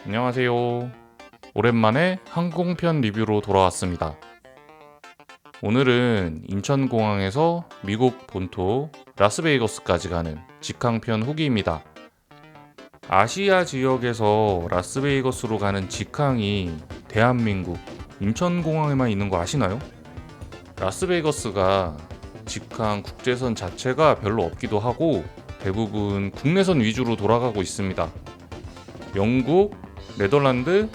안녕하세요. 오랜만에 항공편 리뷰로 돌아왔습니다. 오늘은 인천공항에서 미국 본토 라스베이거스까지 가는 직항편 후기입니다. 아시아 지역에서 라스베이거스로 가는 직항이 대한민국 인천공항에만 있는 거 아시나요? 라스베이거스가 직항 국제선 자체가 별로 없기도 하고 대부분 국내선 위주로 돌아가고 있습니다. 영국, 네덜란드,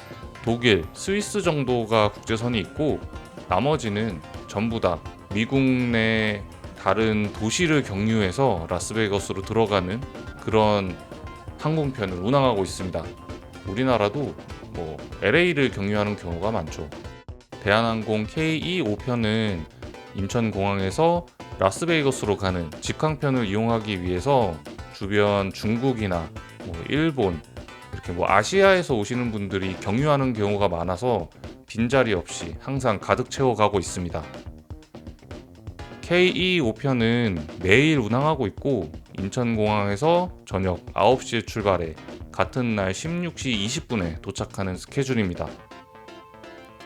독일, 스위스 정도가 국제선이 있고 나머지는 전부 다 미국 내 다른 도시를 경유해서 라스베이거스로 들어가는 그런 항공편을 운항하고 있습니다. 우리나라도 LA를 경유하는 경우가 많죠. 대한항공 KE5편은 인천공항에서 라스베이거스로 가는 직항편을 이용하기 위해서 주변 중국이나 일본 이렇게 아시아에서 오시는 분들이 경유하는 경우가 많아서 빈자리 없이 항상 가득 채워가고 있습니다. KE5편은 매일 운항하고 있고 인천공항에서 저녁 9시에 출발해 같은 날 16시 20분에 도착하는 스케줄입니다.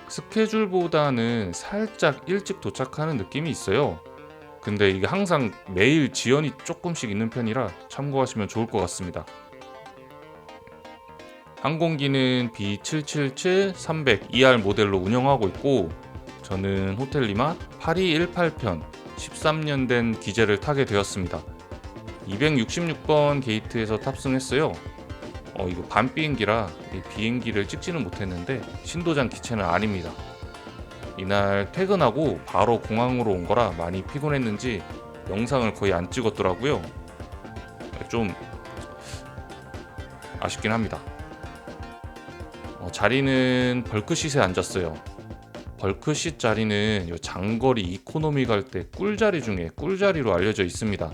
스케줄보다는 살짝 일찍 도착하는 느낌이 있어요. 근데 이게 항상 매일 지연이 조금씩 있는 편이라 참고하시면 좋을 것 같습니다. 항공기는 B777-300ER 모델로 운영하고 있고 저는 호텔리마 8218편 13년 된 기제를 타게 되었습니다. 266번 게이트에서 탑승했어요. 이거 밤 비행기라 비행기를 찍지는 못했는데 신도장 기체는 아닙니다. 이날 퇴근하고 바로 공항으로 온 거라 많이 피곤했는지 영상을 거의 안 찍었더라고요. 좀 아쉽긴 합니다. 자리는 벌크시트에 앉았어요. 벌크시트 자리는 장거리 이코노미 갈 때 꿀자리 중에 꿀자리로 알려져 있습니다.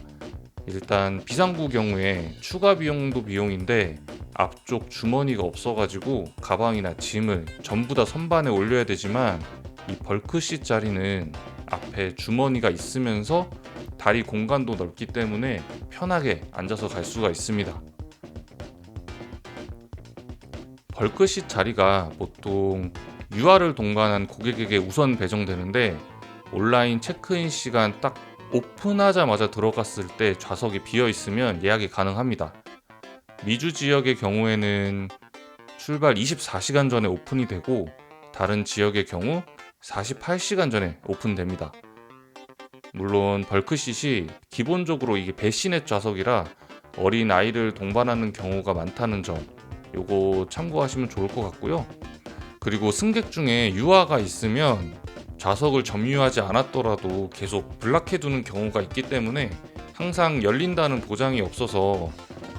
일단 비상구 경우에 추가 비용도 비용인데 앞쪽 주머니가 없어가지고 가방이나 짐을 전부 다 선반에 올려야 되지만 이 벌크시트 자리는 앞에 주머니가 있으면서 다리 공간도 넓기 때문에 편하게 앉아서 갈 수가 있습니다. 벌크시트 자리가 보통 UR을 동반한 고객에게 우선 배정되는데 온라인 체크인 시간 딱 오픈하자마자 들어갔을 때 좌석이 비어 있으면 예약이 가능합니다. 미주 지역의 경우에는 출발 24시간 전에 오픈이 되고 다른 지역의 경우 48시간 전에 오픈됩니다. 물론 벌크시트이 기본적으로 이게 배시넷 좌석이라 어린 아이를 동반하는 경우가 많다는 점 요거 참고하시면 좋을 것 같고요. 그리고 승객 중에 유아가 있으면 좌석을 점유하지 않았더라도 계속 블락해두는 경우가 있기 때문에 항상 열린다는 보장이 없어서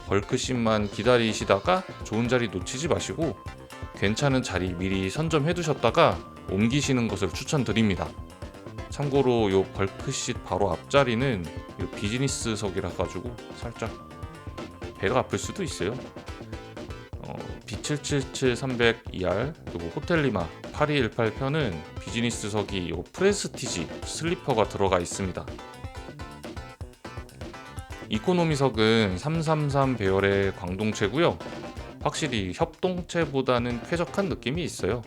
벌크시트만 기다리시다가 좋은 자리 놓치지 마시고 괜찮은 자리 미리 선점해 두셨다가 옮기시는 것을 추천드립니다. 참고로 요 벌크시트 바로 앞자리는 요 비즈니스석이라 가지고 살짝 배가 아플 수도 있어요. B777-300ER 그리고 호텔리마 8218편은 비즈니스석이 프레스티지 슬리퍼가 들어가 있습니다. 이코노미석은 333 배열의 광동체고요. 확실히 협동체보다는 쾌적한 느낌이 있어요.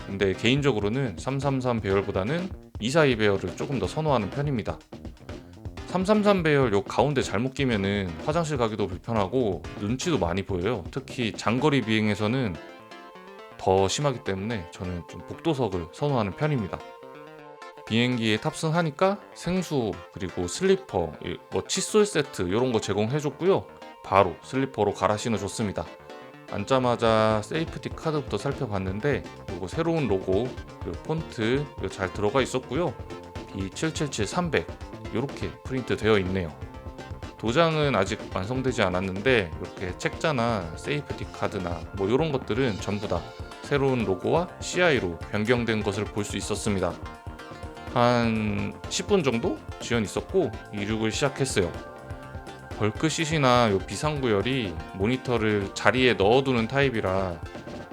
근데 개인적으로는 333 배열보다는 242 배열을 조금 더 선호하는 편입니다. 333 배열 요 가운데 잘못 끼면은 화장실 가기도 불편하고 눈치도 많이 보여요. 특히 장거리 비행에서는 더 심하기 때문에 저는 좀 복도석을 선호하는 편입니다. 비행기에 탑승하니까 생수 그리고 슬리퍼, 칫솔 세트 이런 거 제공해줬고요. 바로 슬리퍼로 갈아 신어줬습니다. 앉자마자 세이프티 카드부터 살펴봤는데 이거 새로운 로고, 폰트 잘 들어가 있었고요. B777-300 이렇게 프린트 되어 있네요. 도장은 아직 완성되지 않았는데 이렇게 책자나 세이프티 카드나 이런 것들은 전부 다 새로운 로고와 CI로 변경된 것을 볼 수 있었습니다. 한 10분 정도 지연 있었고 이륙을 시작했어요. 벌크시트나 비상구열이 모니터를 자리에 넣어두는 타입이라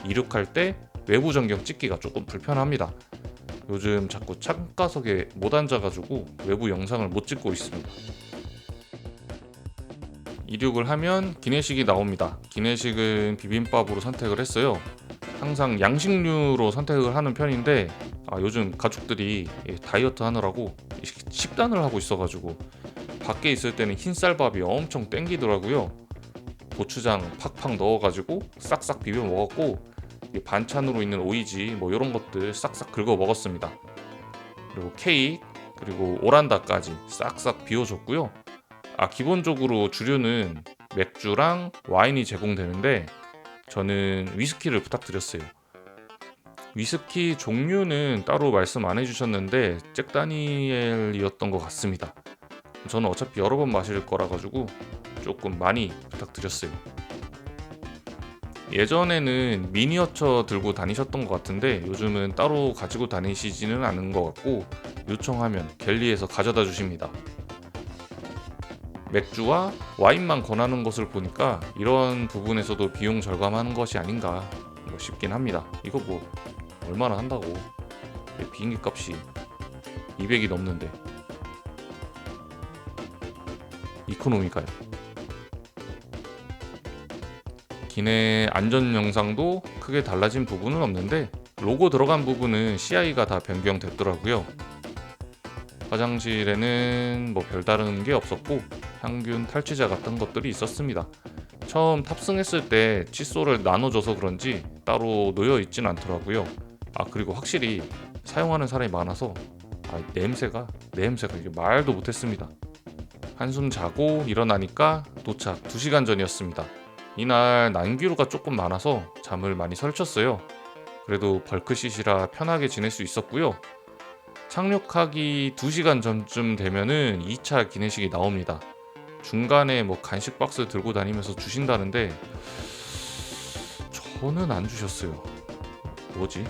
이륙할 때 외부 전경 찍기가 조금 불편합니다. 요즘 자꾸 창가석에 못 앉아가지고 외부 영상을 못 찍고 있습니다. 이륙을 하면 기내식이 나옵니다. 기내식은 비빔밥으로 선택을 했어요. 항상 양식류로 선택을 하는 편인데 요즘 가족들이 다이어트 하느라고 식단을 하고 있어가지고 밖에 있을 때는 흰쌀밥이 엄청 땡기더라고요. 고추장 팍팍 넣어가지고 싹싹 비벼 먹었고 반찬으로 있는 오이지 뭐 이런 것들 싹싹 긁어 먹었습니다. 그리고 케이크 그리고 오란다까지 싹싹 비워줬고요. 기본적으로 주류는 맥주랑 와인이 제공되는데 저는 위스키를 부탁드렸어요. 위스키 종류는 따로 말씀 안 해주셨는데 잭다니엘이었던 것 같습니다. 저는 어차피 여러 번 마실 거라 가지고 조금 많이 부탁드렸어요. 예전에는 미니어처 들고 다니셨던 것 같은데 요즘은 따로 가지고 다니시지는 않은 것 같고 요청하면 갤리에서 가져다 주십니다. 맥주와 와인만 권하는 것을 보니까 이런 부분에서도 비용 절감하는 것이 아닌가 싶긴 합니다. 이거 뭐 얼마나 한다고. 비행기 값이 200이 넘는데 이코노미가요. 기내 안전 영상도 크게 달라진 부분은 없는데 로고 들어간 부분은 CI가 다 변경됐더라고요. 화장실에는 뭐 별다른 게 없었고 향균 탈취자 같은 것들이 있었습니다. 처음 탑승했을 때 칫솔을 나눠줘서 그런지 따로 놓여 있진 않더라고요. 그리고 확실히 사용하는 사람이 많아서 냄새가 이게 말도 못했습니다. 한숨 자고 일어나니까 도착 2시간 전이었습니다. 이날 난기류가 조금 많아서 잠을 많이 설쳤어요. 그래도 벌크시트라 편하게 지낼 수 있었고요. 착륙하기 2시간 전쯤 되면은 2차 기내식이 나옵니다. 중간에 뭐 간식 박스 들고 다니면서 주신다는데 저는 안 주셨어요. 뭐지?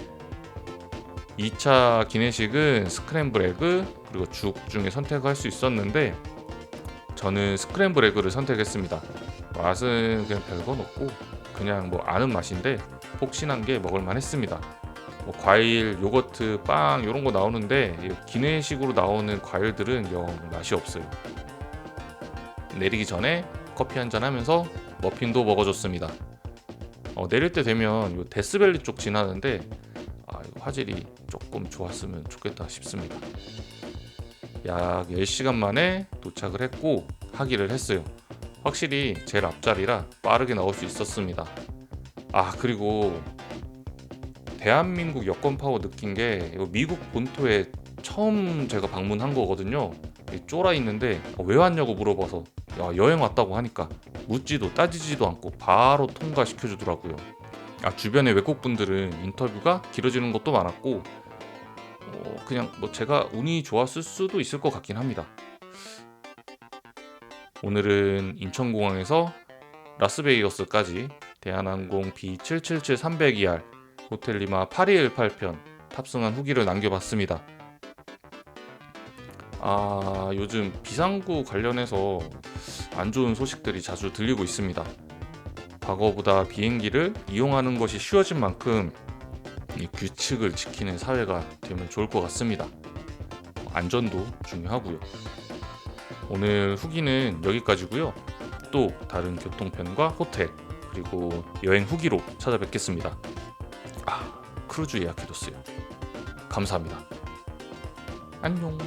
2차 기내식은 스크램블 에그 그리고 죽 중에 선택할 수 있었는데 저는 스크램블 에그를 선택했습니다. 맛은 그냥 별건 없고 그냥 뭐 아는 맛인데 폭신한 게 먹을만 했습니다. 뭐 과일, 요거트, 빵 이런 거 나오는데 기내식으로 나오는 과일들은 영 맛이 없어요. 내리기 전에 커피 한잔 하면서 머핀도 먹어줬습니다. 내릴 때 되면 요 데스밸리 쪽 지나는데 화질이 조금 좋았으면 좋겠다 싶습니다. 약 10시간 만에 도착을 했고 하기를 했어요. 확실히 제일 앞자리라 빠르게 나올 수 있었습니다. 그리고 대한민국 여권 파워 느낀 게 미국 본토에 처음 제가 방문한 거거든요. 쫄아 있는데 왜 왔냐고 물어봐서 여행 왔다고 하니까 묻지도 따지지도 않고 바로 통과시켜 주더라고요. 주변에 외국 분들은 인터뷰가 길어지는 것도 많았고 그냥 뭐 제가 운이 좋았을 수도 있을 것 같긴 합니다. 오늘은 인천공항에서 라스베이거스까지 대한항공 B777-300ER 호텔 리마 8218편 탑승한 후기를 남겨봤습니다. 요즘 비상구 관련해서 안 좋은 소식들이 자주 들리고 있습니다. 과거보다 비행기를 이용하는 것이 쉬워진 만큼 이 규칙을 지키는 사회가 되면 좋을 것 같습니다. 안전도 중요하고요. 오늘 후기는 여기까지고요. 또 다른 교통편과 호텔 그리고 여행 후기로 찾아뵙겠습니다. 크루즈 예약해뒀어요. 감사합니다. 안녕.